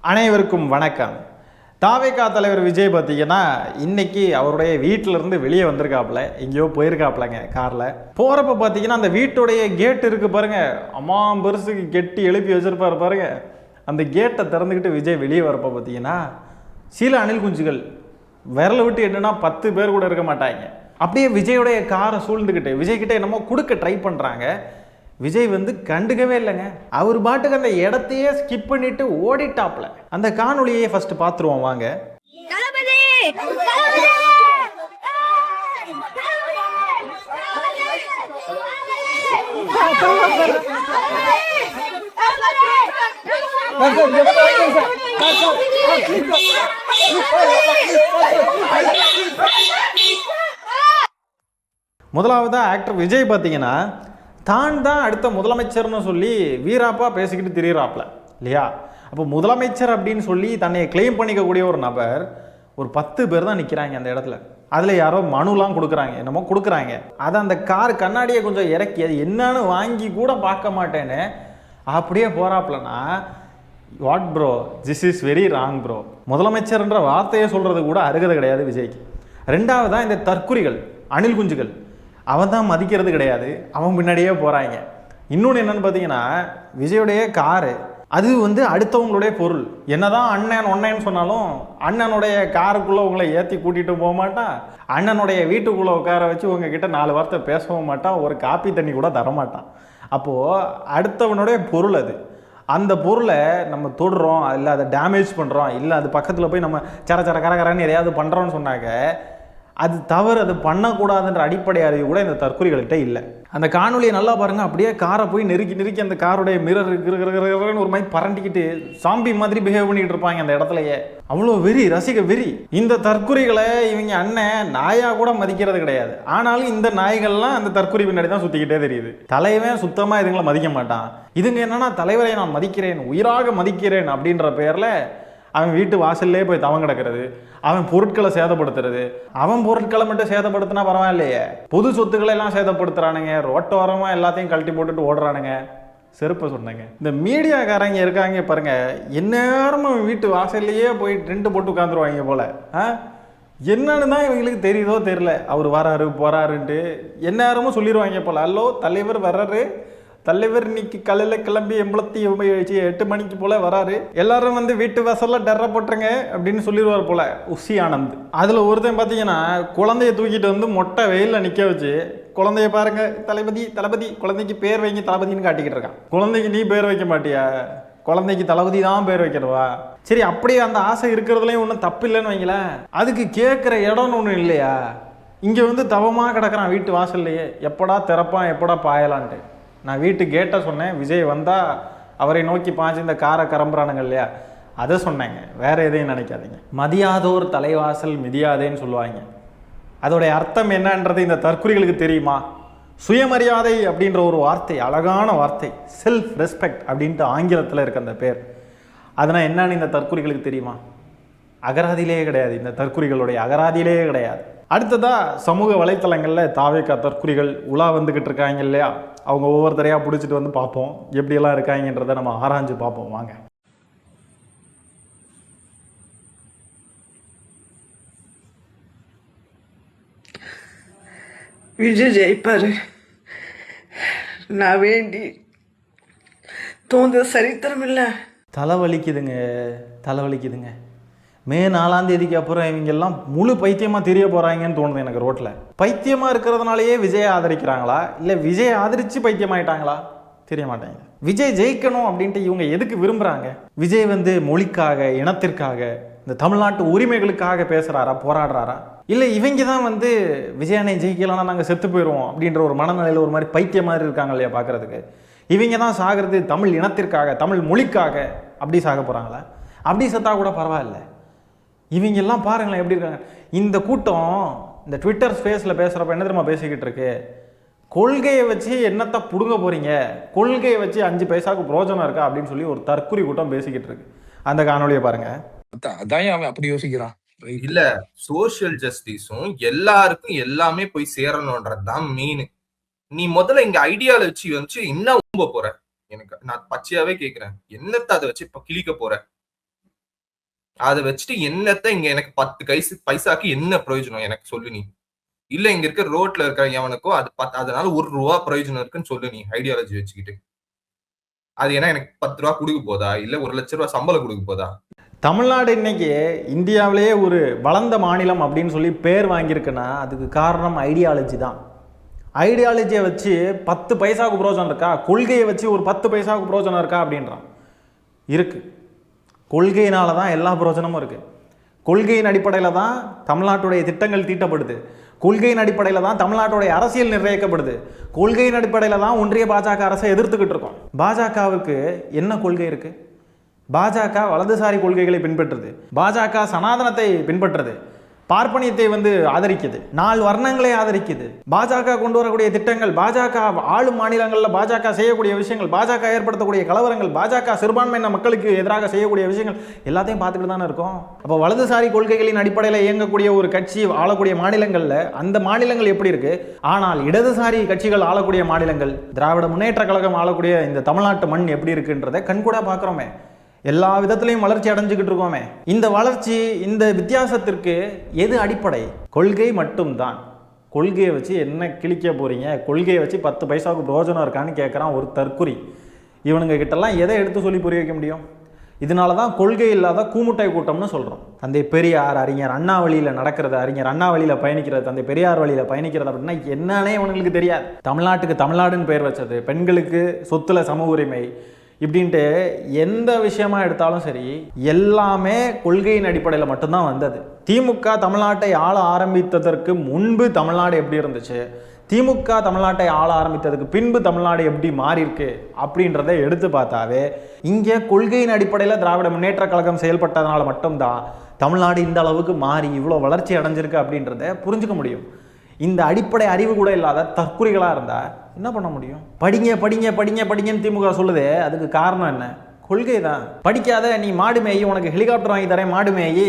அனைவருக்கும் வணக்கம். தாவேகா தலைவர் விஜய் பார்த்தீங்கன்னா இன்னைக்கு அவருடைய வீட்டிலேருந்து வெளியே வந்திருக்காப்புல, எங்கேயோ போயிருக்காப்புலங்க காரில். போகிறப்ப பார்த்தீங்கன்னா அந்த வீட்டுடைய கேட் இருக்குது பாருங்க, அம்மா பெருசுக்கு கெட்டி எழுப்பி வச்சிருப்பாரு பாருங்க. அந்த கேட்டை திறந்துக்கிட்டு விஜய் வெளியே வரப்போ பார்த்தீங்கன்னா சில அணில் குஞ்சுகள் விரல விட்டு என்னன்னா 10 பேர் கூட இருக்க மாட்டாங்க. அப்படியே விஜயோடைய காரை சூழ்ந்துக்கிட்டு விஜய்கிட்ட என்னமோ கொடுக்க ட்ரை பண்ணுறாங்க. விஜய் வந்து கண்டுக்கவே இல்லைங்க. அவர் பாட்டுக்கு அந்த இடத்தையே ஸ்கிப் பண்ணிட்டு ஓடிட்டாப்ல. அந்த காணொலியை ஃபர்ஸ்ட் பார்த்துருவோம் வாங்க. முதலாவதா ஆக்டர் விஜய் பார்த்தீங்கன்னா தான் அடுத்த முதலமைச்சர்னு சொல்லி வீராப்பா பேசிக்கிட்டு திரியிறாப்ல இல்லையா. அப்போ முதலமைச்சர் அப்படின்னு சொல்லி தன்னை கிளைம் பண்ணிக்கக்கூடிய ஒரு நபர் ஒரு 10 பேர் தான் நிற்கிறாங்க அந்த இடத்துல. அதில் யாரோ மனுலாம் கொடுக்குறாங்க, என்னமோ கொடுக்குறாங்க. அதை அந்த கார் கண்ணாடியை கொஞ்சம் இறக்கி அது என்னன்னு வாங்கி கூட பார்க்க மாட்டேன்னு அப்படியே போகிறாப்லனா what bro, this is very wrong bro. முதலமைச்சர்ன்ற வார்த்தையை சொல்கிறது கூட அருகதை கிடையாது விஜய்க்கு. ரெண்டாவதான் இந்த தற்குறிகள் அணில் குஞ்சுகள், அவன் தான் மதிக்கிறது கிடையாது, அவன் பின்னாடியே போகிறாங்க. இன்னொன்று என்னென்னு பார்த்தீங்கன்னா விஜயோடைய காரு அது வந்து அடுத்தவங்களுடைய பொருள். என்னதான் அண்ணன் ஒன்னேன்னு சொன்னாலும் அண்ணனுடைய காருக்குள்ளே உங்களை ஏற்றி கூட்டிகிட்டு போக மாட்டான், அண்ணனுடைய வீட்டுக்குள்ளே உட்கார வச்சு உங்ககிட்ட 4 வார்த்தை பேசவும் மாட்டான், ஒரு காப்பி தண்ணி கூட தரமாட்டான். அப்போது அடுத்தவனுடைய பொருள் அது. அந்த பொருளை நம்ம தொடுறோம், இல்லை அதை டேமேஜ் பண்ணுறோம், இல்லை அது பக்கத்தில் போய் நம்ம சர கரன்னு எதையாவது பண்ணுறோன்னு சொன்னாக்க அது தவறு, அது பண்ணக்கூடாதுன்ற அடிப்படை அறிவு கூட இந்த தற்கொலைகள்கிட்ட இல்லை. அந்த காணொலியை நல்லா பாருங்கள். அப்படியே காரை போய் நெருக்கி அந்த காருடைய மிரர் இருக்கிறன்னு ஒரு மாதிரி பரண்டிக்கிட்டு சாம்பி மாதிரி பிஹேவ் பண்ணிக்கிட்டு இருப்பாங்க அந்த இடத்துலையே. அவ்வளோ வெறி, ரசிக வெறி. இந்த தற்கொலைகளை இவங்க அண்ணன் நாயாக கூட மதிக்கிறது கிடையாது. ஆனாலும் இந்த நாய்கள்லாம் அந்த தற்கொலை பின்னாடி தான் சுற்றிக்கிட்டே தெரியுது. தலைவன் சுத்தமாக இதுங்களை மதிக்க மாட்டான். இதுங்க என்னன்னா தலைவரை நான் மதிக்கிறேன், உயிராக மதிக்கிறேன் அப்படின்ற பேரில் அவன் வீட்டு வாசல்லே போய் தவம் கிடக்கிறது, அவன் பொருட்களை சேதப்படுத்துறது. அவன் பொருட்களை மட்டும் சேதப்படுத்தினா பரவாயில்லையே, பொது சொத்துக்களை எல்லாம் சேதப்படுத்துறானுங்க, ரோட்டோரமாக எல்லாத்தையும் கழட்டி போட்டுட்டு ஓடுறானுங்க. செருப்பை சொன்னாங்க. இந்த மீடியாக்காரங்க இருக்காங்க பாருங்க, எந்நேரமும் வீட்டு வாசல்லையே போய் 2 போட்டு உட்காந்துருவாங்க போல. என்னன்னு தான் இவங்களுக்கு தெரியுதோ தெரியல, அவர் வராரு போறாருன்ட்டு எந்நேரமும் சொல்லிடுவாங்க போல. அல்லோ தலைவர் வர்றாரு, தலைவர் இன்னைக்கு காலையில் கிளம்பி 8 மணிக்கு போல வராரு, எல்லாரும் வந்து வீட்டு வாசல்ல டெர்ரை போட்டுருங்க அப்படின்னு சொல்லிடுவார் போல உசி ஆனந்த். அதில் ஒருத்தன் பார்த்தீங்கன்னா குழந்தைய தூக்கிட்டு வந்து மொட்டை வெயிலில் நிற்க வச்சு, குழந்தைய பாருங்க தளபதி தளபதி, குழந்தைக்கு பேர் வைங்க தளபதினு காட்டிக்கிட்டு இருக்கான். குழந்தைக்கு நீ பேர் வைக்க மாட்டியா, குழந்தைக்கு தளபதி தான் பேர் வைக்கிறவா? சரி, அப்படியே அந்த ஆசை இருக்கிறதுலையும் ஒன்றும் தப்பு இல்லைன்னு வைங்களேன். அதுக்கு கேட்குற இடம்னு ஒன்றும் இல்லையா? இங்கே வந்து தவமாக கிடக்கிறான் வீட்டு வாசல்லையே, எப்படா திறப்பான் எப்படா பாயலான்ட்டு. நான் வீட்டு கேட்டை சொன்னேன், விஜய் வந்தால் அவரை நோக்கி பாஞ்சு இந்த காரை கிளம்புறானுங்க இல்லையா, அதை சொன்னேங்க, வேற எதையும் நினைக்காதீங்க. மதியாதோர் தலைவாசல் மிதியாதேன்னு சொல்லுவாங்க. அதோடைய அர்த்தம் என்னன்றது இந்த தற்குறிகளுக்கு தெரியுமா? சுயமரியாதை அப்படின்ற ஒரு வார்த்தை, அழகான வார்த்தை, செல்ஃப் ரெஸ்பெக்ட் அப்படின்ட்டு ஆங்கிலத்தில் இருக்க அந்த பேர். அதனால் என்னன்னு இந்த தற்குறிகளுக்கு தெரியுமா? அகராதியிலேயே கிடையாது, இந்த தற்குறிகளுடைய அகராதியிலேயே கிடையாது. அடுத்ததா சமூக வலைத்தளங்களில் தாவேகா தற்குறிகள் உலா வந்துக்கிட்டு இருக்காங்க இல்லையா, அவங்க ஒவ்வொருத்தரையாக பிடிச்சிட்டு வந்து பார்ப்போம் எப்படியெல்லாம் இருக்காங்கன்றதை நம்ம ஆராய்ஞ்சு பார்ப்போம் வாங்க. விஜய் ஜெயிப்பாரு, நான் வேண்டி தோன்ற சரித்திரம் இல்லை. தலைவலிக்குதுங்க, தலைவலிக்குதுங்க. மே 4ஆம் தேதிக்கு அப்புறம் இவங்கெல்லாம் முழு பைத்தியமாக தெரிய போகிறாங்கன்னு தோணுது எனக்கு. ரோட்டில் பைத்தியமாக இருக்கிறதுனாலேயே விஜயை ஆதரிக்கிறாங்களா, இல்லை விஜய் ஆதரித்து பைத்தியமாயிட்டாங்களா தெரிய மாட்டேங்குது. விஜய் ஜெயிக்கணும் அப்படின்ட்டு இவங்க எதுக்கு விரும்புகிறாங்க? விஜய் வந்து மொழிக்காக, இனத்திற்காக, இந்த தமிழ்நாட்டு உரிமைகளுக்காக பேசுகிறாரா, போராடுறாரா? இல்லை இவங்க தான் வந்து விஜயனை ஜெயிக்கலன்னா நாங்கள் செத்து போயிடுவோம் அப்படின்ற ஒரு மனநிலையில் ஒரு மாதிரி பைத்தியம் மாதிரி இருக்காங்க இல்லையா பார்க்குறதுக்கு. இவங்க தான் சாகிறது தமிழ் இனத்திற்காக, தமிழ் மொழிக்காக, அப்படி சாக போகிறாங்களா? அப்படி செத்தா கூட பரவாயில்ல. இவங்க எல்லாம் பாருங்களேன் எப்படி இருக்காங்க. இந்த கூட்டம் இந்த ட்விட்டர் ஸ்பேஸில் பேசுகிறப்ப என்ன தெரியுமா பேசிக்கிட்டு இருக்கு? கொள்கையை வச்சு என்னத்தை பிடுங்க போறீங்க, கொள்கையை வச்சு 5 பைசாவுக்கு பிரோஜனம் இருக்கா அப்படின்னு சொல்லி ஒரு தற்குறி கூட்டம் பேசிக்கிட்டு இருக்கு. அந்த காணொலியை பாருங்க. அதான் அவன் அப்படி யோசிக்கிறான். இல்ல, சோசியல் ஜஸ்டிஸும் எல்லாருக்கும் எல்லாமே போய் சேரணும்ன்றதுதான் மெயின். நீ முதல்ல இங்க ஐடியாலஜி வச்சு என்ன ஊம்ப போற? எனக்கு நான் பச்சையாவே கேக்குறேன், என்னத்த அதை வச்சு இப்ப கிழிக்க போற? அதை வச்சுட்டு என்னத்த இங்க எனக்கு 10 பைசாக்கு என்ன பிரயோஜனம் எனக்கு சொல்லு நீ. இல்ல இங்க இருக்க ரோட்ல இருக்க எவனுக்கோ அதனால ₹1 பிரயோஜனம் இருக்குன்னு சொல்லு நீ ஐடியாலஜி வச்சுக்கிட்டு. அது ஏன்னா எனக்கு ₹10 கொடுக்க போதா இல்ல ₹1,00,000 சம்பளம் கொடுக்க போதா? தமிழ்நாடு இன்னைக்கு இந்தியாவிலேயே ஒரு வளர்ந்த மாநிலம் அப்படின்னு சொல்லி பேர் வாங்கியிருக்குன்னா அதுக்கு காரணம் ஐடியாலஜி தான். ஐடியாலஜியை வச்சு 10 பைசாவுக்கு பிரோஜனம் இருக்கா, கொள்கையை வச்சு ஒரு 10 பைசாவுக்கு பிரோஜனம் இருக்கா அப்படின்றான். இருக்கு. கொள்கையினால தான் எல்லா பிரோஜனமும் இருக்கு. கொள்கையின் அடிப்படையில் தான் தமிழ்நாட்டுடைய திட்டங்கள் தீட்டப்படுது. கொள்கையின் அடிப்படையில் தான் தமிழ்நாட்டுடைய அரசியல் நிர்ணயிக்கப்படுது. கொள்கையின் அடிப்படையில் தான் ஒன்றிய பாஜக அரசை எதிர்த்துக்கிட்டு இருக்கோம். பாஜகவுக்கு என்ன கொள்கை இருக்கு? பாஜக வலதுசாரி கொள்கைகளை பின்பற்றுது. பாஜக சனாதனத்தை பின்பற்றுது. பார்ப்பனியத்தை ஆதரிக்குது. 4 வர்ணங்களை ஆதரிக்குது. பாஜக கொண்டு வரக்கூடிய திட்டங்கள், பாஜக ஆளும் மாநிலங்களில் பாஜக செய்யக்கூடிய விஷயங்கள், பாஜக ஏற்படுத்தக்கூடிய கலவரங்கள், பாஜக சிறுபான்மையின மக்களுக்கு எதிராக செய்யக்கூடிய விஷயங்கள் எல்லாத்தையும் பார்த்துக்கிட்டு தானே இருக்கோம். அப்போ வலதுசாரி கொள்கைகளின் அடிப்படையில் இயங்கக்கூடிய ஒரு கட்சி ஆளக்கூடிய மாநிலங்களில் அந்த மாநிலங்கள் எப்படி இருக்கு? ஆனால் இடதுசாரி கட்சிகள் ஆளக்கூடிய மாநிலங்கள், திராவிட முன்னேற்ற கழகம் ஆளக்கூடிய இந்த தமிழ்நாட்டு மண் எப்படி இருக்குன்றதை கண்கூடா பார்க்குறோமே. எல்லா விதத்திலையும் வளர்ச்சி அடைஞ்சுக்கிட்டு இருக்கோமே. இந்த வளர்ச்சி, இந்த வித்தியாசத்திற்கு எது அடிப்படை? கொள்கை மட்டும்தான். கொள்கையை வச்சு என்ன கிழிக்க போறீங்க? கொள்கையை வச்சு 10 பைசாவுக்கு பிரோஜனம் இருக்கான்னு கேட்குறான் ஒரு தற்குறி. இவனுங்க கிட்டலாம் எதை எடுத்து சொல்லி புரிய வைக்க முடியும்? இதனால தான் கொள்கை இல்லாத கூமுட்டை கூட்டம்னு சொல்கிறோம். தந்தை பெரியார், அறிஞர் அண்ணா வழியில் நடக்கிறது, அறிஞர் அண்ணா வழியில் பயணிக்கிறது, தந்தை பெரியார் வழியில் பயணிக்கிறது அப்படின்னா என்னன்னே இவனுங்களுக்கு தெரியாது. தமிழ்நாட்டுக்கு தமிழ்நாடுன்னு பேர் வச்சது, பெண்களுக்கு சொத்துல சம உரிமை இப்படின்ட்டு எந்த விஷயமா எடுத்தாலும் சரி எல்லாமே கொள்கையின் அடிப்படையில் மட்டும்தான் வந்தது. திமுக தமிழ்நாட்டை ஆள ஆரம்பித்ததற்கு முன்பு தமிழ்நாடு எப்படி இருந்துச்சு, திமுக தமிழ்நாட்டை ஆள ஆரம்பித்ததுக்கு பின்பு தமிழ்நாடு எப்படி மாறி இருக்கு அப்படின்றத எடுத்து பார்த்தாவே இங்கே கொள்கையின் அடிப்படையில் திராவிட முன்னேற்ற கழகம் செயல்பட்டதுனால மட்டும்தான் தமிழ்நாடு இந்த அளவுக்கு மாறி இவ்வளோ வளர்ச்சி அடைஞ்சிருக்கு அப்படின்றத புரிஞ்சுக்க முடியும். இந்த அடிப்படை அறிவு கூட இல்லாத தற்குறிகளாக இருந்தால் என்ன பண்ண முடியும்? படிங்க படிங்க படிங்க படிங்கன்னு திமுக சொல்லுது. அதுக்கு காரணம் என்ன? கொள்கை தான். படிக்காத நீ மாடு மேயி, உனக்கு ஹெலிகாப்டர் வாங்கி தரேன், மாடு மேயி,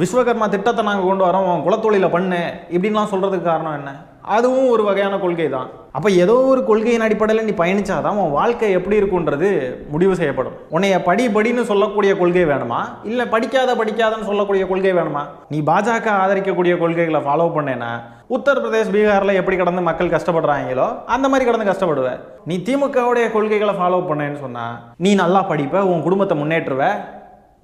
விஸ்வகர்மா திட்டத்தை நாங்கள் கொண்டு வரோம், உன் குலத்தொழில பண்ணு இப்படின்லாம் சொல்கிறதுக்கு காரணம் என்ன? அதுவும் ஒரு வகையான கொள்கை தான். அப்போ ஏதோ ஒரு கொள்கையின் அடிப்படையில் நீ பயணிச்சாதான் உன் வாழ்க்கை எப்படி இருக்குன்றது முடிவு செய்யப்படும். உன்னைய படின்னு சொல்லக்கூடிய கொள்கை வேணுமா, இல்லை படிக்காதன்னு சொல்லக்கூடிய கொள்கை வேணுமா? நீ பாஜக ஆதரிக்கக்கூடிய கொள்கைகளை ஃபாலோ பண்ணேன்னா உத்தரப்பிரதேஷ், பீகாரில் எப்படி கடந்து மக்கள் கஷ்டப்படுறாங்களோ அந்த மாதிரி கடந்து கஷ்டப்படுவேன். நீ திமுகவுடைய கொள்கைகளை ஃபாலோ பண்ணேன்னு சொன்னால் நீ நல்லா படிப்ப, உன் குடும்பத்தை முன்னேற்றுவ,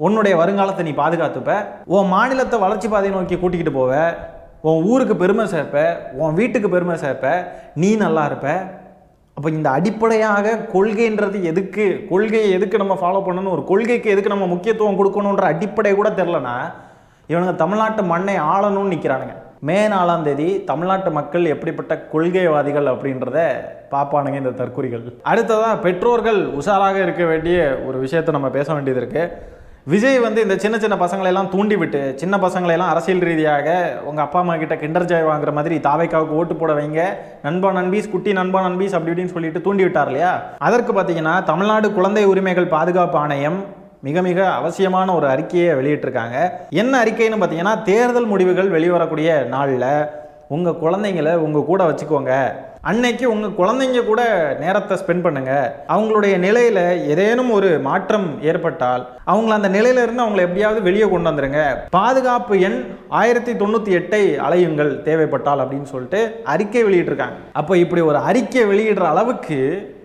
உன்னுடைய வருங்காலத்தை நீ பாதுகாத்துப்ப, உன் மாநிலத்தை வளர்ச்சி பாதையை நோக்கி கூட்டிக்கிட்டு போவ, உன் ஊருக்கு பெருமை சேர்ப்ப, உன் வீட்டுக்கு பெருமை சேர்ப்ப, நீ நல்லா இருப்ப. அப்போ இந்த அடிப்படையாக கொள்கைன்றது எதுக்கு, கொள்கையை எதுக்கு நம்ம ஃபாலோ பண்ணணும், ஒரு கொள்கைக்கு எதுக்கு நம்ம முக்கியத்துவம் கொடுக்கணுன்ற அடிப்படை கூட தெரிலனா இவனுங்க தமிழ்நாட்டு மண்ணை ஆளணும்னு நிற்கிறானுங்க. மே 4ஆம் தேதி தமிழ்நாட்டு மக்கள் எப்படிப்பட்ட கொள்கைவாதிகள் அப்படின்றத பார்ப்பானுங்க இந்த தற்குறிகள். அடுத்ததாக பெற்றோர்கள் உஷாராக இருக்க வேண்டிய ஒரு விஷயத்தை நம்ம பேச வேண்டியது இருக்குது. விஜய் இந்த சின்ன சின்ன பசங்களையெல்லாம் தூண்டி விட்டு, சின்ன பசங்களையெல்லாம் அரசியல் ரீதியாக உங்கள் அப்பா அம்மா கிட்ட கிண்டர் ஜாய் வாங்குற மாதிரி தாவைக்காவுக்கு ஓட்டு போட வைங்க, நண்பா நண்பீஸ், குட்டி நண்பா நண்பீஸ் அப்படி இப்படின்னு சொல்லிட்டு தூண்டி விட்டார் இல்லையா? அதற்கு பார்த்தீங்கன்னா தமிழ்நாடு குழந்தை உரிமைகள் பாதுகாப்பு ஆணையம் மிக மிக அவசியமான ஒரு அறிக்கையை வெளியிட்டிருக்காங்க. என்ன அறிக்கைன்னு பார்த்தீங்கன்னா, தேர்தல் முடிவுகள் வெளிவரக்கூடிய நாளில் உங்கள் குழந்தைங்களை உங்கள் கூட வச்சுக்கோங்க, அன்னைக்கு உங்கள் குழந்தைங்க கூட நேரத்தை ஸ்பெண்ட் பண்ணுங்க, அவங்களுடைய நிலையில் ஏதேனும் ஒரு மாற்றம் ஏற்பட்டால் அவங்கள அந்த நிலையிலிருந்து அவங்களை எப்படியாவது வெளியே கொண்டு வந்துருங்க, பாதுகாப்பு எண் 1098 அலையுங்கள் தேவைப்பட்டால் அப்படின்னு சொல்லிட்டு அறிக்கை வெளியிட்டிருக்காங்க. அப்போ இப்படி ஒரு அறிக்கை வெளியிடுற அளவுக்கு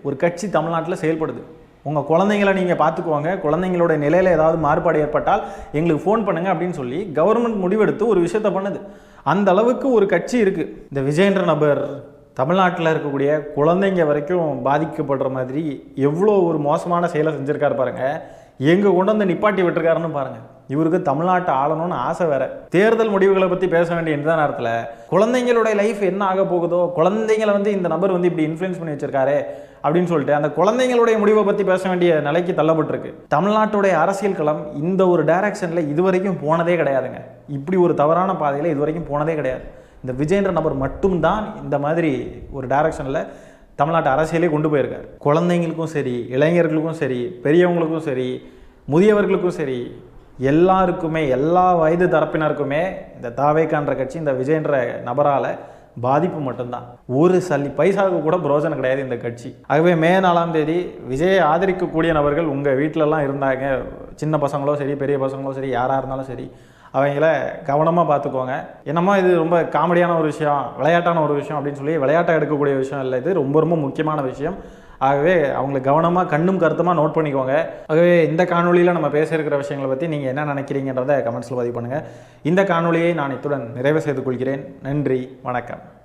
ஒரு கட்சி தமிழ்நாட்டில் செயல்படுது. உங்கள் குழந்தைங்களை நீங்கள் பார்த்துக்குவாங்க, குழந்தைங்களோட நிலையில் ஏதாவது மாறுபாடு ஏற்பட்டால் எங்களுக்கு ஃபோன் பண்ணுங்கள் அப்படின்னு சொல்லி கவர்மெண்ட் முடிவெடுத்து ஒரு விஷயத்த பண்ணுது. அந்த அளவுக்கு ஒரு கட்சி இருக்குது. இந்த விஜய்ன்ற நபர் தமிழ்நாட்டில் இருக்கக்கூடிய குழந்தைங்க வரைக்கும் பாதிக்கப்படுற மாதிரி எவ்வளோ ஒரு மோசமான செயலை செஞ்சுருக்காரு பாருங்கள். எங்கே கொண்டு வந்து நிப்பாட்டி விட்டுருக்காருன்னு பாருங்கள். இவருக்கு தமிழ்நாட்டை ஆளணும்னு ஆசை வேற. தேர்தல் முடிவுகளை பற்றி பேச வேண்டிய இந்த நேரத்தில் குழந்தைங்களுடைய லைஃப் என்ன ஆக போகுதோ, குழந்தைங்களை இந்த நபர் இப்படி இன்ஃப்ளூயன்ஸ் பண்ணி வச்சிருக்காரு அப்படின்னு சொல்லிட்டு அந்த குழந்தைங்களுடைய முடிவை பற்றி பேச வேண்டிய நிலைக்கு தள்ளப்பட்டிருக்கு. தமிழ்நாட்டுடைய அரசியல் களம் இந்த ஒரு டைரக்ஷனில் இதுவரைக்கும் போனதே கிடையாதுங்க. இப்படி ஒரு தவறான பாதையில் இதுவரைக்கும் போனதே கிடையாது. இந்த விஜய்ன்ற நபர் மட்டும்தான் இந்த மாதிரி ஒரு டைரக்ஷனில் தமிழ்நாட்டு அரசியலே கொண்டு போயிருக்கார். குழந்தைங்களுக்கும் சரி, இளைஞர்களுக்கும் சரி, பெரியவங்களுக்கும் சரி, முதியவர்களுக்கும் சரி, எல்லாருக்குமே, எல்லா வயது தரப்பினருக்குமே இந்த தாவேக்கான்ற கட்சி, இந்த விஜய்ன்ற நபரால் பாதிப்பு மட்டும்தான். ஒரு பைசாவுக்கு கூட பிரோஜனம் கிடையாது இந்த கட்சி. ஆகவே மே 4ஆம் தேதி விஜயை ஆதரிக்கக்கூடிய நபர்கள் உங்கள் வீட்டிலலாம் இருந்தாங்க, சின்ன பசங்களோ சரி பெரிய பசங்களோ சரி யாராக இருந்தாலும் சரி அவங்கள கவனமாக பார்த்துக்கோங்க. என்னமோ இது ரொம்ப காமெடியான ஒரு விஷயம், விளையாட்டான ஒரு விஷயம் அப்படின்னு சொல்லி விளையாட்டை எடுக்கக்கூடிய விஷயம் இல்லை, இது ரொம்ப ரொம்ப முக்கியமான விஷயம். ஆகவே அவங்களை கவனமாக கண்ணும் கருத்துமாக நோட் பண்ணிக்கோங்க. ஆகவே இந்த காணொலியில் நம்ம பேசியிருக்கிற விஷயங்களை பற்றி நீங்கள் என்ன நினைக்கிறீங்கன்றதை கமெண்ட்ஸில் பதிவு பண்ணுங்கள். இந்த காணொலியை நான் இத்துடன் நிறைவு செய்து கொள்கிறேன். நன்றி, வணக்கம்.